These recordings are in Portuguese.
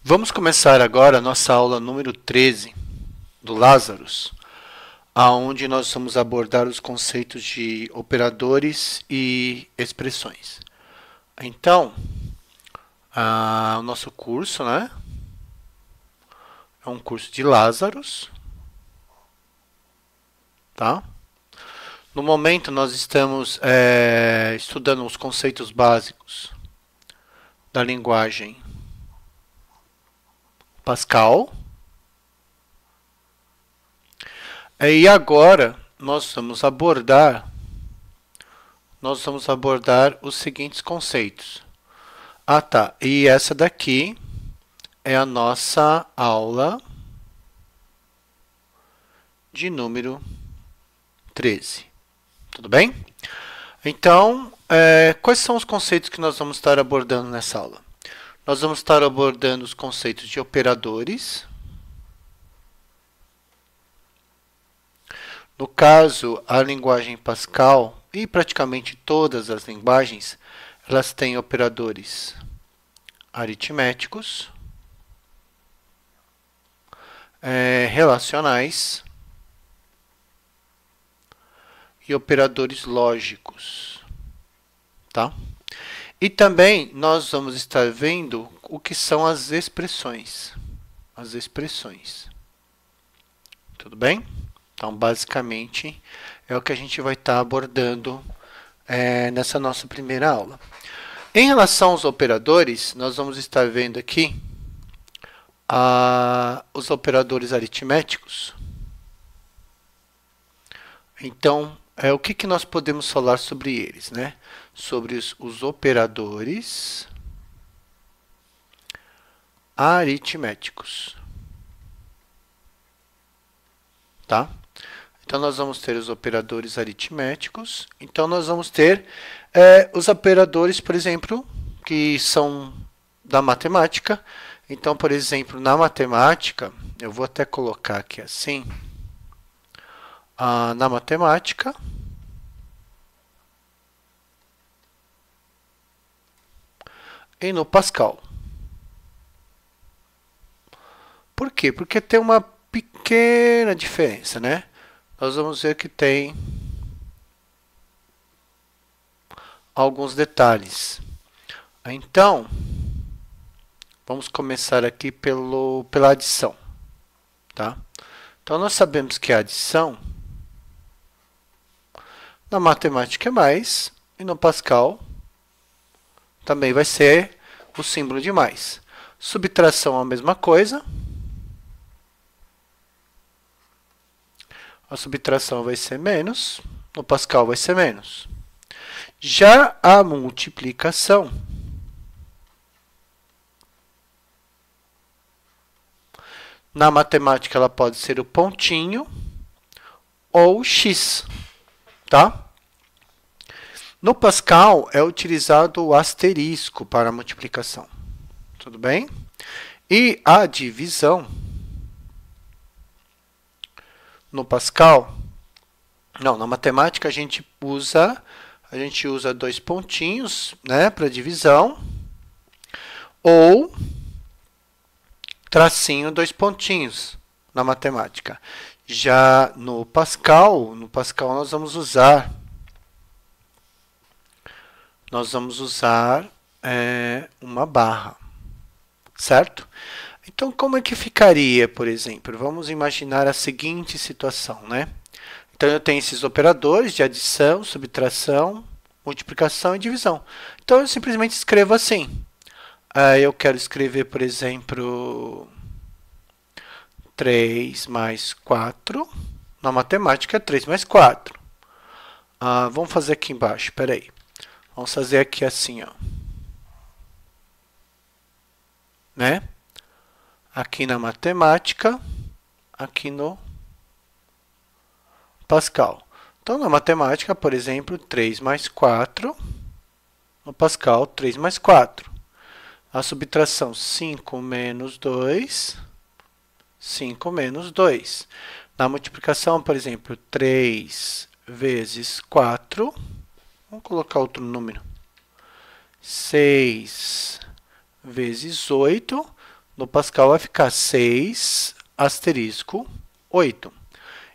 Vamos começar agora a nossa aula número 13 do Lazarus, aonde nós vamos abordar os conceitos de operadores e expressões. Então, o nosso curso, né, é um curso de Lazarus, tá? No momento, nós estamos estudando os conceitos básicos da linguagem Pascal. E agora nós vamos abordar os seguintes conceitos. Ah, tá. E essa daqui é a nossa aula de número 13. Tudo bem? Então, quais são os conceitos que nós vamos estar abordando nessa aula? Nós vamos estar abordando os conceitos de operadores. No caso, a linguagem Pascal e praticamente todas as linguagens, elas têm operadores aritméticos, relacionais e operadores lógicos, tá? E também nós vamos estar vendo o que são as expressões. As expressões. Tudo bem? Então, basicamente, é o que a gente vai estar abordando nessa nossa primeira aula. Em relação aos operadores, nós vamos estar vendo aqui os operadores aritméticos. Então, o que nós podemos falar sobre eles, né? Sobre os operadores aritméticos. Tá? Então, nós vamos ter os operadores aritméticos. Então, nós vamos ter os operadores, por exemplo, que são da matemática. Então, por exemplo, na matemática, eu vou até colocar aqui assim. Na matemática, e no Pascal. Por quê? Porque tem uma pequena diferença, né? Nós vamos ver que tem alguns detalhes. Então, vamos começar aqui pela adição, tá? Então, nós sabemos que a adição na matemática é mais e no Pascal também vai ser o símbolo de mais. Subtração é a mesma coisa. A subtração vai ser menos, no Pascal vai ser menos. Já a multiplicação na matemática ela pode ser o pontinho ou o x, tá? No Pascal é utilizado o asterisco para a multiplicação. Tudo bem? E a divisão no Pascal, não, na matemática a gente usa dois pontinhos, né, para divisão, ou tracinho, dois pontinhos na matemática. Já no Pascal nós vamos usar uma barra, certo? Então, como é que ficaria, por exemplo? Vamos imaginar a seguinte situação, né? Então, eu tenho esses operadores de adição, subtração, multiplicação e divisão. Então, eu simplesmente escrevo assim. Eu quero escrever, por exemplo, 3 mais 4. Na matemática, é 3 mais 4. Vamos fazer aqui embaixo, espera aí. Vamos fazer aqui assim, ó. Né? Aqui na matemática, aqui no Pascal. Então, na matemática, por exemplo, 3 mais 4. No Pascal, 3 mais 4. A subtração, 5 menos 2. 5 menos 2. Na multiplicação, por exemplo, 3 vezes 4. Vamos colocar outro número. 6 vezes 8. no Pascal vai ficar 6 asterisco 8.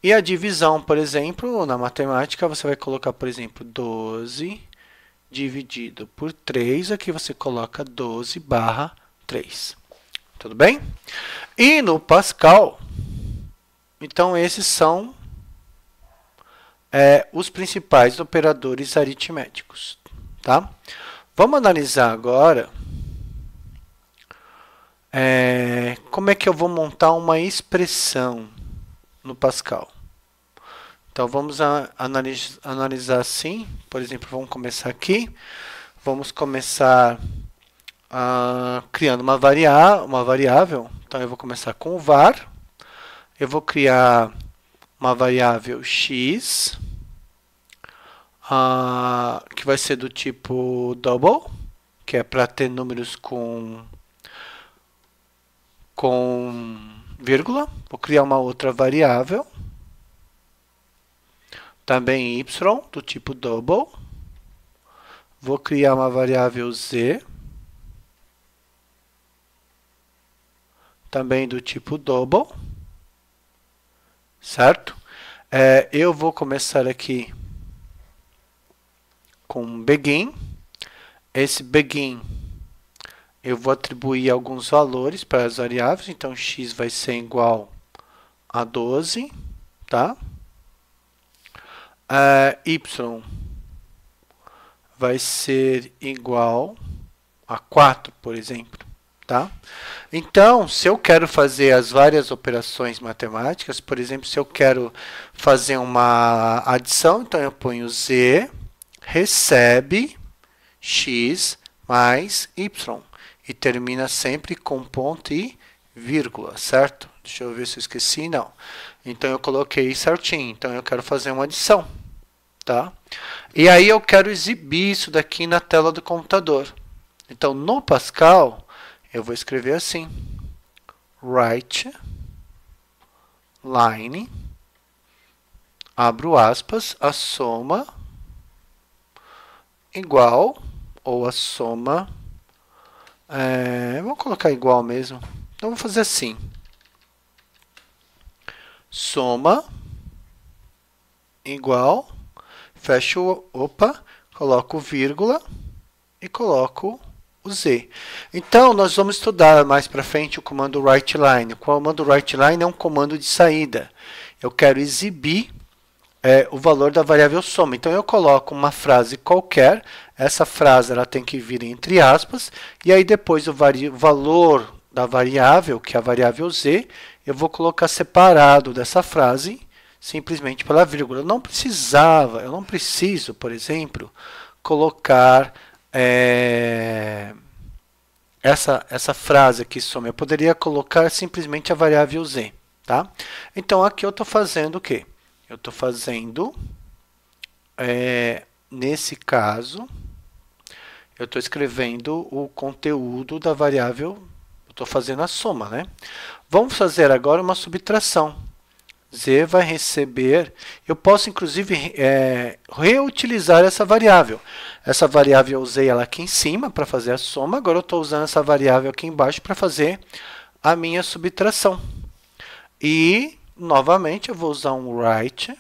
E a divisão, por exemplo, na matemática, você vai colocar, por exemplo, 12 dividido por 3. Aqui você coloca 12 barra 3. Tudo bem? E no Pascal, então esses são os principais operadores aritméticos. Tá? Vamos analisar agora como é que eu vou montar uma expressão no Pascal. Então, vamos analisar assim. Por exemplo, vamos começar aqui. Vamos começar criando uma variável. Então, eu vou começar com o var. Eu vou criar uma variável x, que vai ser do tipo double, que é para ter números com vírgula. Vou criar uma outra variável, também y, do tipo double. Vou criar uma variável z, também do tipo double, certo? Eu vou começar aqui com begin. Esse begin eu vou atribuir alguns valores para as variáveis, então x vai ser igual a 12, tá? Y vai ser igual a 4, por exemplo, tá? Então, se eu quero fazer as várias operações matemáticas, por exemplo, se eu quero fazer uma adição, então eu ponho z recebe x mais y. E termina sempre com ponto e vírgula, certo? Deixa eu ver se eu esqueci, não. Então, eu coloquei certinho. Então, eu quero fazer uma adição, tá? E aí, eu quero exibir isso daqui na tela do computador. Então, no Pascal, eu vou escrever assim. Write line, abro aspas, a soma igual, ou a soma... vamos colocar igual mesmo. Então, vou fazer assim. Soma igual, fecho, coloco vírgula e coloco o z. Então, nós vamos estudar mais para frente o comando writeLine. O comando writeLine é um comando de saída. Eu quero exibir o valor da variável soma. Então, eu coloco uma frase qualquer. Essa frase ela tem que vir entre aspas. E aí, depois, o valor da variável, que é a variável z, eu vou colocar separado dessa frase, simplesmente pela vírgula. Eu não preciso, por exemplo, colocar essa frase aqui, soma. Eu poderia colocar simplesmente a variável z, tá? Então, aqui eu estou fazendo o quê? Eu estou fazendo, nesse caso, eu estou escrevendo o conteúdo da variável, eu estou fazendo a soma, né? Vamos fazer agora uma subtração. Z vai receber, eu posso inclusive reutilizar essa variável. Essa variável eu usei ela aqui em cima para fazer a soma, agora eu estou usando essa variável aqui embaixo para fazer a minha subtração. E, novamente, eu vou usar um write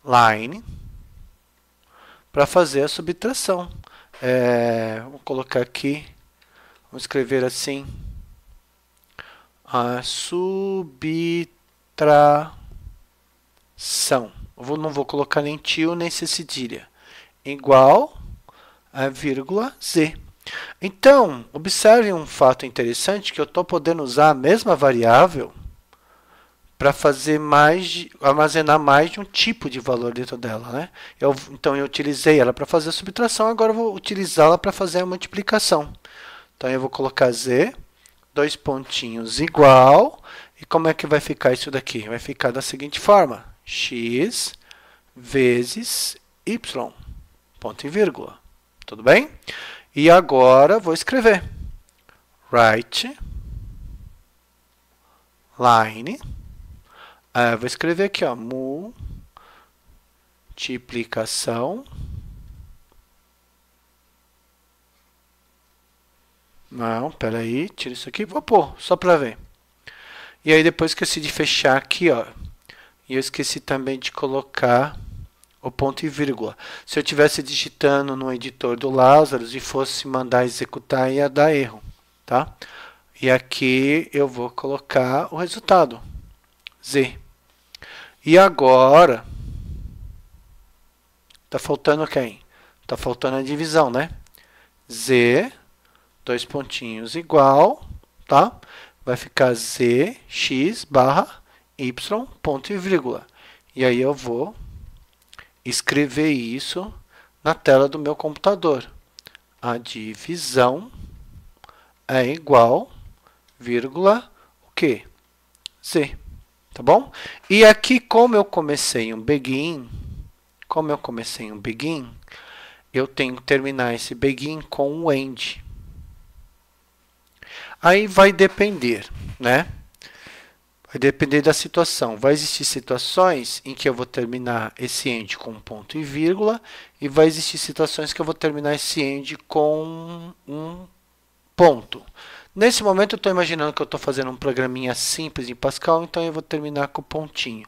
line para fazer a subtração. Vou colocar aqui, vamos escrever assim, a subtração. Não vou colocar nem tio nem cedilha. Igual a vírgula z. Então, observe um fato interessante, que eu estou podendo usar a mesma variável para fazer armazenar mais de um tipo de valor dentro dela, né? Então, eu utilizei ela para fazer a subtração, agora eu vou utilizá-la para fazer a multiplicação. Então, eu vou colocar z, dois pontinhos, igual, e como é que vai ficar isso daqui? Vai ficar da seguinte forma, x vezes y, ponto e vírgula, tudo bem? E agora, vou escrever write line, vou escrever aqui, ó, multiplicação Não, peraí, tira isso aqui, vou pôr, só para ver. E aí depois esqueci de fechar aqui, ó. E eu esqueci também de colocar o ponto e vírgula. Se eu estivesse digitando no editor do Lazarus e fosse mandar executar, ia dar erro, tá? E aqui eu vou colocar o resultado, Z. E agora, tá faltando quem? Tá faltando a divisão, né? Z, dois pontinhos igual, tá? Vai ficar Z, X, barra, Y, ponto e vírgula. E aí eu vou escrever isso na tela do meu computador. A divisão é igual, vírgula, o quê? Z, tá bom? E aqui, como eu comecei um begin, eu tenho que terminar esse begin com um end. Aí vai depender, né? Vai depender da situação. Vai existir situações em que eu vou terminar esse end com um ponto e vírgula, e vai existir situações que eu vou terminar esse end com um ponto. Nesse momento eu estou imaginando que eu estou fazendo um programinha simples em Pascal, então eu vou terminar com o pontinho.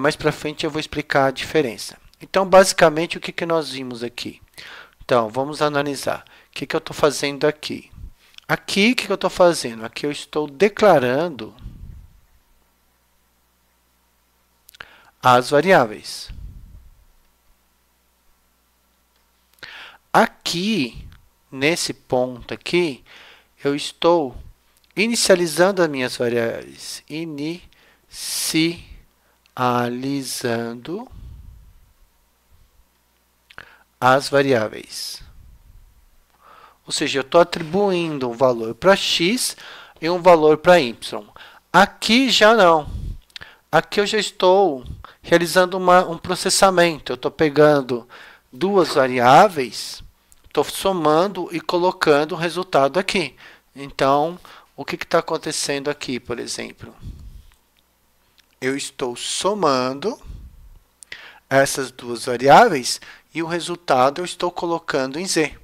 Mais para frente eu vou explicar a diferença. Então, basicamente, o que nós vimos aqui? Então, vamos analisar. O que eu estou fazendo aqui? Aqui, o que eu estou fazendo? Aqui eu estou declarando as variáveis. Aqui, nesse ponto aqui, eu estou inicializando as minhas variáveis. Inicializando as variáveis. Ou seja, eu estou atribuindo um valor para x e um valor para y. Aqui já não. Aqui eu já estou realizando um processamento. Eu estou pegando duas variáveis, estou somando e colocando o resultado aqui. Então, o que está acontecendo aqui, por exemplo? Eu estou somando essas duas variáveis e o resultado eu estou colocando em Z.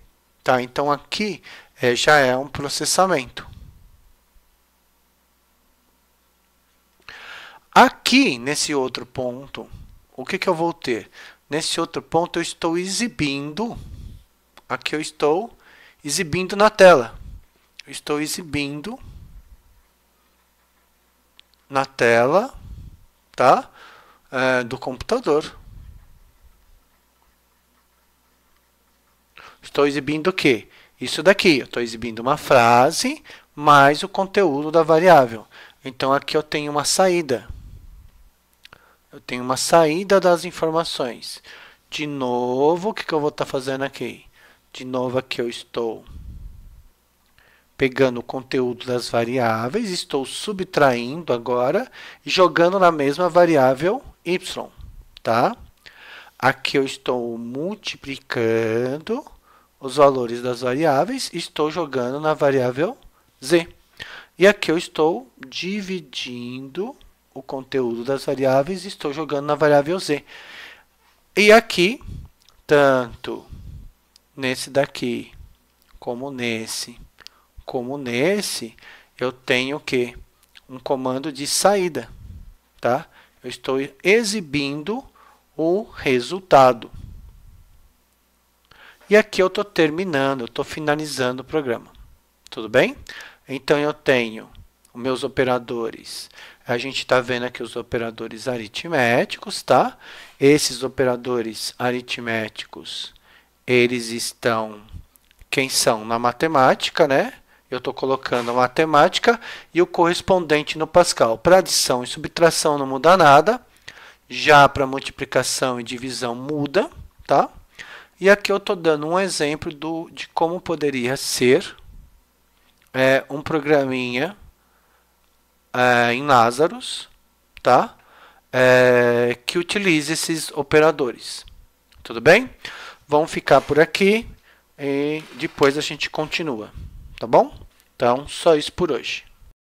Tá? Então, aqui já é um processamento. Aqui, nesse outro ponto, o que eu vou ter? Nesse outro ponto, eu estou exibindo, aqui eu estou exibindo na tela. Eu estou exibindo na tela, tá? Do computador. Estou exibindo o quê? Isso daqui. Eu estou exibindo uma frase mais o conteúdo da variável. Então, aqui eu tenho uma saída. Eu tenho uma saída das informações. De novo, o que eu vou estar fazendo aqui? De novo, aqui eu estou pegando o conteúdo das variáveis, estou subtraindo agora e jogando na mesma variável y, tá? Aqui eu estou multiplicando os valores das variáveis e estou jogando na variável z. E aqui eu estou dividindo o conteúdo das variáveis e estou jogando na variável z. E aqui, tanto nesse daqui, como nesse, eu tenho o quê? Um comando de saída, tá? Eu estou exibindo o resultado. E aqui eu estou terminando, eu estou finalizando o programa. Tudo bem? Então, eu tenho os meus operadores. A gente está vendo aqui os operadores aritméticos, tá? Esses operadores aritméticos, eles estão, quem são? Na matemática, né? Eu estou colocando a matemática e o correspondente no Pascal. Para adição e subtração não muda nada. Já para multiplicação e divisão muda, tá? E aqui eu estou dando um exemplo de como poderia ser um programinha em Lazarus, tá? Que utilize esses operadores. Tudo bem? Vamos ficar por aqui e depois a gente continua, tá bom? Então, só isso por hoje.